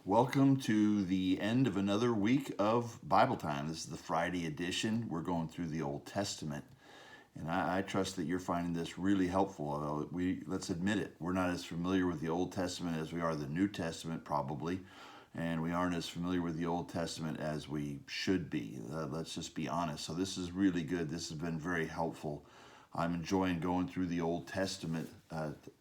Welcome to the end of another week of Bible time. This is the Friday edition. We're going through the Old Testament, and I trust that you're finding this really helpful. Although let's admit it, we're not as familiar with the Old Testament as we are the New Testament, probably, and we aren't as familiar with the Old Testament as we should be. Let's just be honest. So this is really good. This has been very helpful. I'm enjoying going through the Old Testament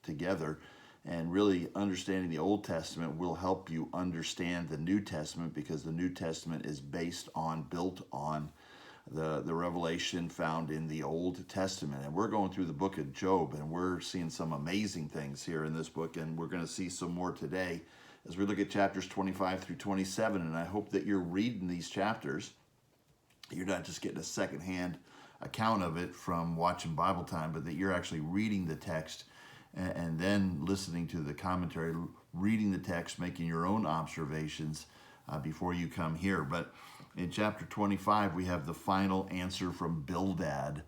together. And really understanding the Old Testament will help you understand the New Testament, because the New Testament is built on the revelation found in the Old Testament. And we're going through the book of Job, and we're seeing some amazing things here in this book, and we're going to see some more today as we look at chapters 25 through 27. And I hope that you're reading these chapters. You're not just getting a secondhand account of it from watching Bible time, but that you're actually reading the text and then listening to the commentary, reading the text, making your own observations before you come here. But in chapter 25, we have the final answer from Bildad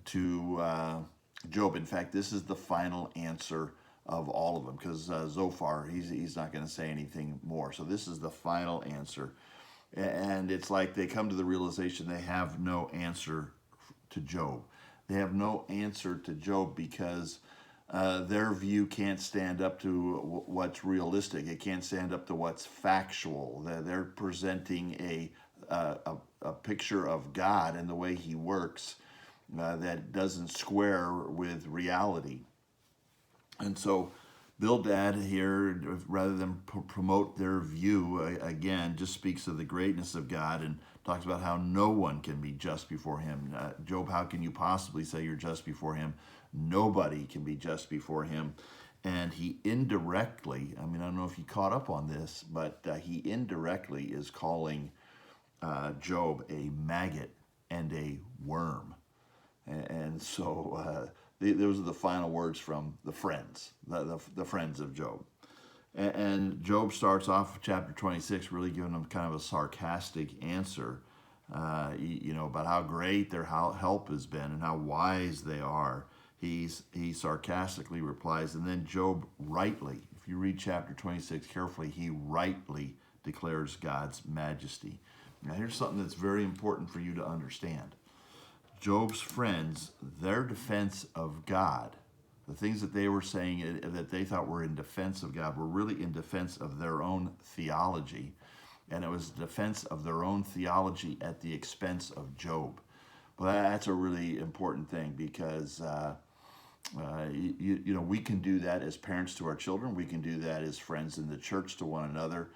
to Job. In fact, this is the final answer of all of them, because Zophar, he's not going to say anything more. So this is the final answer. And it's like they come to the realization they have no answer to Job. They have no answer to Job because their view can't stand up to what's realistic. It can't stand up to what's factual. They're presenting a picture of God and the way He works that doesn't square with reality. And so Bildad here, rather than promote their view, again, just speaks of the greatness of God and talks about how no one can be just before Him. Job, how can you possibly say you're just before Him? Nobody can be just before Him. And he indirectly, I don't know if you caught up on this, but he indirectly is calling Job a maggot and a worm. And so those are the final words from the friends, the friends of Job. And Job starts off chapter 26 really giving them kind of a sarcastic answer, about how great their help has been and how wise they are. He sarcastically replies, and then Job rightly, if you read chapter 26 carefully, he rightly declares God's majesty. Now here's something that's very important for you to understand. Job's friends, their defense of God, the things that they were saying that they thought were in defense of God, were really in defense of their own theology. And it was defense of their own theology at the expense of Job. Well, that's a really important thing, because we can do that as parents to our children. We can do that as friends in the church to one another.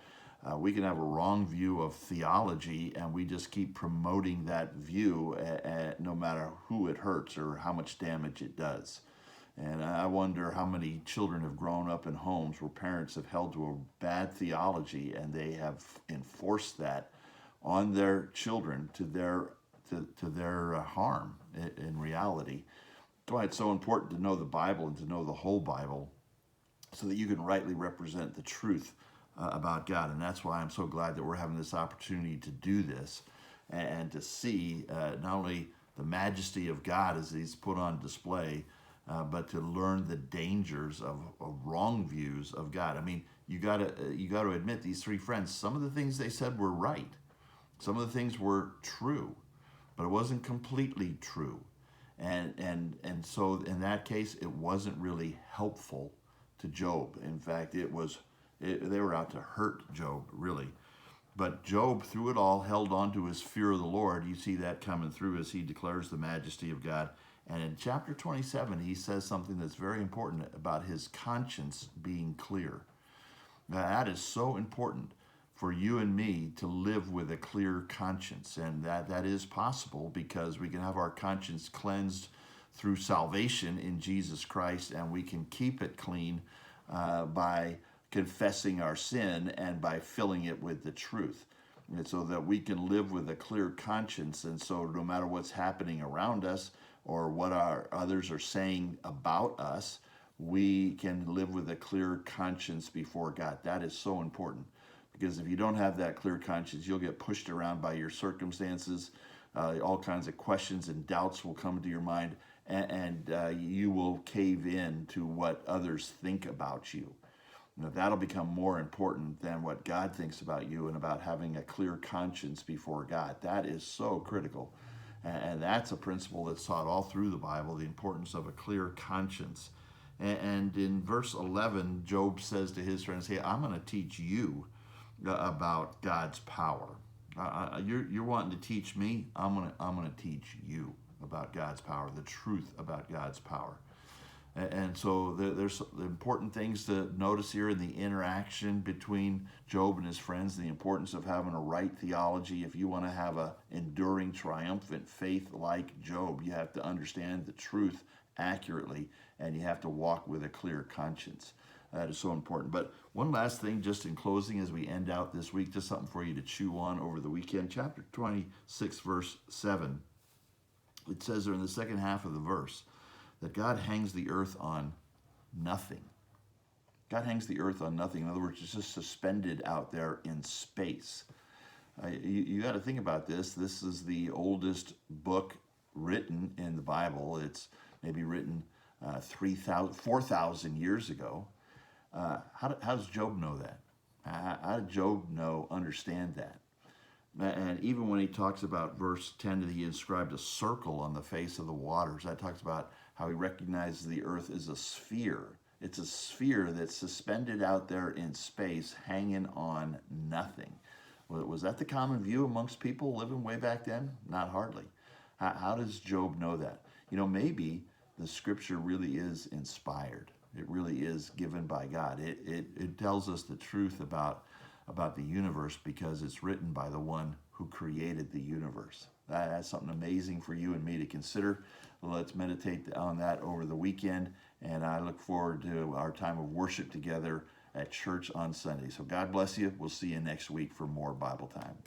We can have a wrong view of theology, and we just keep promoting that view no matter who it hurts or how much damage it does. And I wonder how many children have grown up in homes where parents have held to a bad theology, and they have enforced that on their children to their harm in reality. That's why it's so important to know the Bible and to know the whole Bible, so that you can rightly represent the truth about God. And that's why I'm so glad that we're having this opportunity to do this and to see not only the majesty of God as He's put on display, but to learn the dangers of wrong views of God. You got to admit, these three friends, some of the things they said were right. Some of the things were true, but it wasn't completely true. And so in that case, it wasn't really helpful to Job. In fact, they were out to hurt Job, really. But Job, through it all, held on to his fear of the Lord. You see that coming through as he declares the majesty of God. And in chapter 27, he says something that's very important about his conscience being clear. Now, that is so important for you and me to live with a clear conscience. And that is possible because we can have our conscience cleansed through salvation in Jesus Christ, and we can keep it clean by confessing our sin and by filling it with the truth. And so that we can live with a clear conscience. And so no matter what's happening around us or what our others are saying about us, we can live with a clear conscience before God. That is so important, because if you don't have that clear conscience, you'll get pushed around by your circumstances. All kinds of questions and doubts will come into your mind, and you will cave in to what others think about you. That'll become more important than what God thinks about you and about having a clear conscience before God. That is so critical. And that's a principle that's taught all through the Bible, the importance of a clear conscience. And in verse 11, Job says to his friends, hey, I'm going to teach you about God's power. You're wanting to teach me, I'm gonna teach you about God's power, the truth about God's power. And so there's important things to notice here in the interaction between Job and his friends, the importance of having a right theology. If you want to have a enduring, triumphant faith like Job, you have to understand the truth accurately, and you have to walk with a clear conscience. That is so important. But one last thing, just in closing, as we end out this week, just something for you to chew on over the weekend. Chapter 26, verse 7. It says there in the second half of the verse that God hangs the earth on nothing. God hangs the earth on nothing. In other words, it's just suspended out there in space. You got to think about this. This is the oldest book written in the Bible. It's maybe written 4,000 years ago. How does Job know that? How did Job understand that? And even when he talks about verse 10 that he inscribed a circle on the face of the waters, that talks about how he recognizes the earth is a sphere. It's a sphere that's suspended out there in space, hanging on nothing. Was that the common view amongst people living way back then? Not hardly. How does Job know that? Maybe the scripture really is inspired. It really is given by God. It tells us the truth about the universe because it's written by the one who created the universe. That's something amazing for you and me to consider. Let's meditate on that over the weekend, and I look forward to our time of worship together at church on Sunday. So God bless you. We'll see you next week for more Bible time.